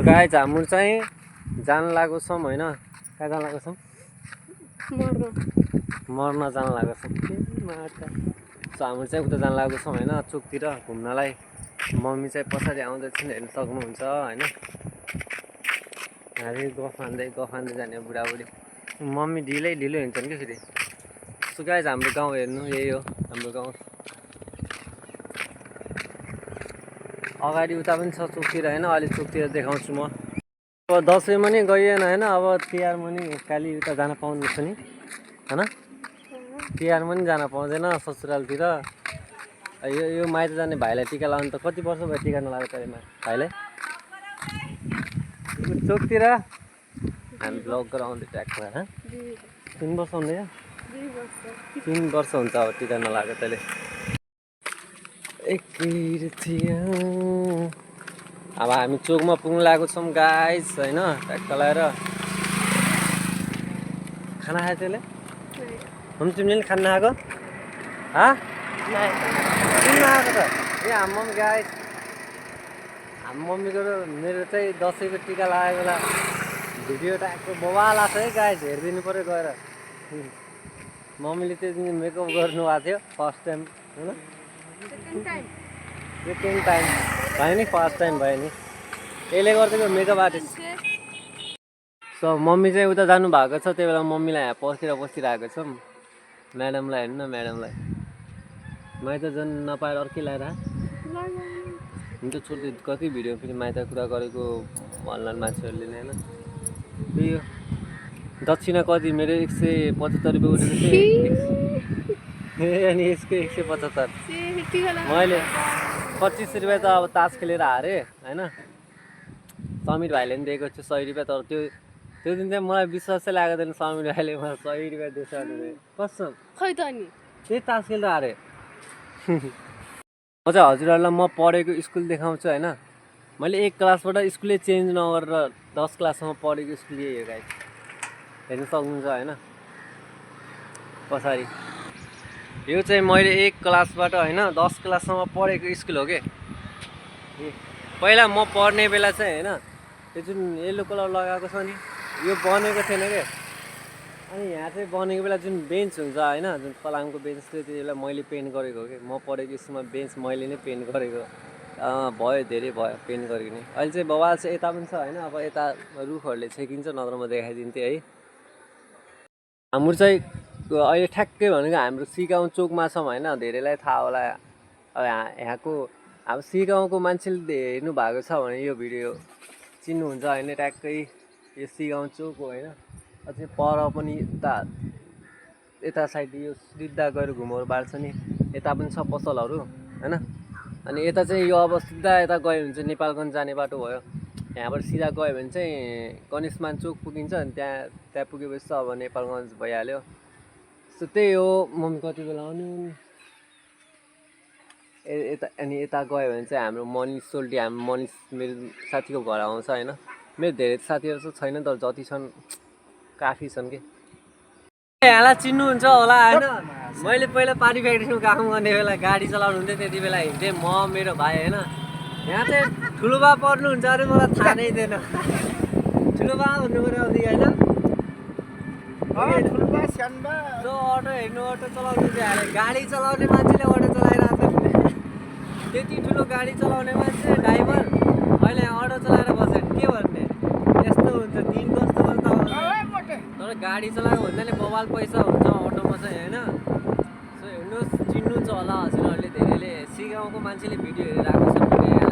Guys हाम्रो चाहिँ जान लागेको छौँ होइन, कहाँ जान लागेको छौँ? मर्न जान लागेको छौँ। हाम्रो चाहिँ उता जान लागेको छौँ होइन, चोकतिर घुम्नलाई। मम्मी चाहिँ पछाडि आउँदैछन्, हेर्न सक्नुहुन्छ होइन। हामी गफ हान्दै जाने बुढाबुढी। मम्मी ढिलै हिँड्छन् कि फेरि। सो गाइज हाम्रो गाउँ हेर्नु, यही हो हाम्रो गाउँ। अगाडि उता पनि छ चोकतिर होइन, अहिले चोकतिर देखाउँछु म। अब दसैँमा नि गइएन होइन, अब तिहारमा नि काली उता जान पाउँदैछ नि होइन। तिहारमा नि जान पाउँदैन ससुरालतिर। यो माइत जाने भाइलाई टिका लाउनु त कति वर्ष भयो टिका नलाएको त भाइलाई चोकतिर। हामी ब्लग गराउँदै ट्याक्छ 3 वर्ष हुँदैन, 3 वर्ष हुन्छ अब टिका नलाएको तैँले। अब हामी चोकमा पुग्नु लागेको छौँ गाइस होइन, ट्याक्क लगाएर। खाना खायो तैँले? तिमीले नि खाना खाएको? किन नआएको त? हाम्रो मम्मी गाइस, हाम्रो मम्मीको र मेरो चाहिँ दसैँको टिका लगाएको बेला भिडियो ट्याक्क बवाल आएको है गाइस, हेरिदिनु पऱ्यो गएर। मम्मीले त्यो दिन मेकअप गर्नुभएको थियो फर्स्ट टाइम होइन, सेकेन्ड टाइम भयो नि, फर्स्ट टाइम भयो नि। यसले गर्दाको मेकअप आर्टिस्ट। सो मम्मी चाहिँ उता जानुभएको छ, त्यही बेला मम्मीलाई यहाँ पसिरहेको छ। म्याडमलाई हेर्नु न, म्याडमलाई माइत जान नपाएर अर्कै लगाएर हुन्छ। छोड्दै कति भिडियो फेरि माइत कुरा गरेको भन्लान् मान्छेहरूले नि होइन। त्यही हो, दक्षिणा कति मेरो 175 रुपियाँ उठेको थिएँ अनि यसको 175। मैले 25 रुपियाँ त अब तास खेलेर हारेँ होइन। समीर भाइले पनि दिएको छु 100 रुपियाँ, तर त्यो दिन चाहिँ मलाई विश्वासै लागेको थिएन समीर भाइले मलाई 100 रुपियाँ दिएछ भने। कसम खै त नि त्यही तास खेलेर हारेँ। म चाहिँ हजुरहरूलाई म पढेको स्कुल देखाउँछु होइन। मैले 1 क्लासबाट स्कुलै चेन्ज नगरेर 10 क्लाससम्म पढेको स्कुल यही हो गाइस, हेर्नु सक्नुहुन्छ होइन पछाडि। यो चाहिँ मैले 1 क्लासबाट होइन 10 क्लाससम्म पढेको स्कुल हो कि। पहिला म पढ्ने बेला चाहिँ होइन, त्यो जुन येल्लो कलर लगाएको छ नि यो बनेको थिएन क्या। अनि यहाँ चाहिँ बनेको बेला जुन बेन्च हुन्छ होइन, जुन फलामको बेन्च थियो, त्यो बेला मैले पेन्ट गरेको हो कि। म पढेको स्कुलमा बेन्च मैले नै पेन्ट गरेको। भयो धेरै भयो पेन्ट गरेको नि। अहिले चाहिँ बवाल चाहिँ यता पनि छ होइन, अब यता रुखहरूले छेकिन्छ, नत्र म देखाइदिन्थेँ है। हाम्रो चाहिँ अहिले ठ्याक्कै भनेको हाम्रो सिगाउँ चोकमा छौँ होइन, धेरैलाई थाहा होला। अब यहाँको अब सिगाउँको मान्छेले हेर्नु भएको छ भने यो भिडियो चिन्नुहुन्छ होइन, ट्याक्कै यो सिगाउँ चोक हो होइन। अझै पर पनि यता साइड यो सिधा गएर घुमहरू बार्छ नि, यता पनि छ पसलहरू होइन। अनि यता चाहिँ यो अब सिधा यता गयो भने चाहिँ नेपालगञ्ज जाने बाटो भयो। यहाँबाट सिधा गयो भने चाहिँ गणेशमान चोक पुगिन्छ, अनि त्यहाँ पुगेपछि अब नेपालगञ्ज भइहाल्यो। सो त्यही हो। मम्मी कति बेला आउनु यता, अनि यता गयो भने चाहिँ हाम्रो मनिष सोल्टी, हाम्रो मनिष मेरो साथीको घर आउँछ होइन। मेरो धेरै साथीहरू चाहिँ छैन, तर जति छन् काफी छन् कि। यहाँलाई चिन्नुहुन्छ होला होइन, मैले पहिला पार्टी फ्याक्ट्रीमा काम गर्ने बेला गाडी चलाउनु हुन्थ्यो, त्यति बेला हिँड्थेँ म मेरो भाइ होइन। यहाँ चाहिँ ठुलो बा पर्नुहुन्छ अरे मलाई थाहा नै थिएन। ठुलो बा भन्नु पऱ्यो अघि होइन। अटो हेर्नु, अटो चलाउनु चाहिँ गाडी चलाउने मान्छेले अटो चलाइरहेको छ। त्यति ठुलो गाडी चलाउने मान्छे ड्राइभर अहिले यहाँ अटो चलाएर बस्यो के भन्ने। यस्तो हुन्छ दिन कस्तो कस्तो हुन्छ, तर गाडी चलाएको भन्दा नि बवाल पैसा हुन्छ अटोमा चाहिँ होइन। सो हेर्नुहोस्, चिन्नुहुन्छ होला हजुरहरूले धेरैले। सिगाउँको मान्छेले भिडियो हेरेर आएको छ।